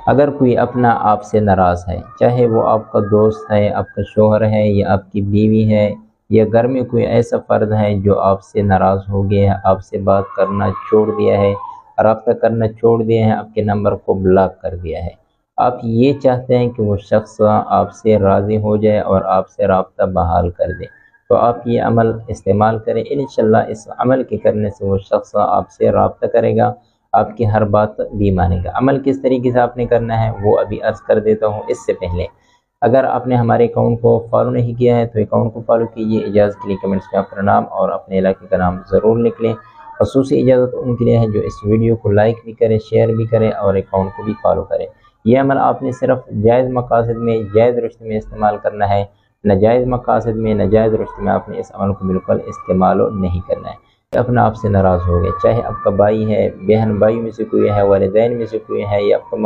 اگر کوئی اپنا آپ سے ناراض ہے، چاہے وہ آپ کا دوست ہے، آپ کا شوہر ہے یا آپ کی بیوی ہے، یا گھر میں کوئی ایسا فرد ہے جو آپ سے ناراض ہو گیا ہے، آپ سے بات کرنا چھوڑ دیا ہے، رابطہ کرنا چھوڑ دیا ہے، آپ کے نمبر کو بلاک کر دیا ہے، آپ یہ چاہتے ہیں کہ وہ شخص آپ سے راضی ہو جائے اور آپ سے رابطہ بحال کر دے، تو آپ یہ عمل استعمال کریں۔ انشاءاللہ اس عمل کے کرنے سے وہ شخص آپ سے رابطہ کرے گا، آپ کی ہر بات بھی مانے گا۔ عمل کس طریقے سے آپ نے کرنا ہے وہ ابھی عرض کر دیتا ہوں۔ اس سے پہلے اگر آپ نے ہمارے اکاؤنٹ کو فالو نہیں کیا ہے تو اکاؤنٹ کو فالو کیجیے۔ اجازت کے لیے کمنٹس میں اپنا نام اور اپنے علاقے کا نام ضرور لکھ لیں۔ خصوصی اجازت ان کے لیے ہے جو اس ویڈیو کو لائک بھی کریں، شیئر بھی کریں اور اکاؤنٹ کو بھی فالو کریں۔ یہ عمل آپ نے صرف جائز مقاصد میں، جائز رشتے میں استعمال کرنا ہے، ناجائز مقاصد میں، ناجائز رشتے میں آپ نے اس عمل کو بالکل استعمال نہیں کرنا ہے۔ اپنا آپ سے ناراض ہو گئے، چاہے آپ کا بھائی ہے، بہن بھائی میں سے کوئی ہے، والدین میں سے کوئی ہے، یا آپ کا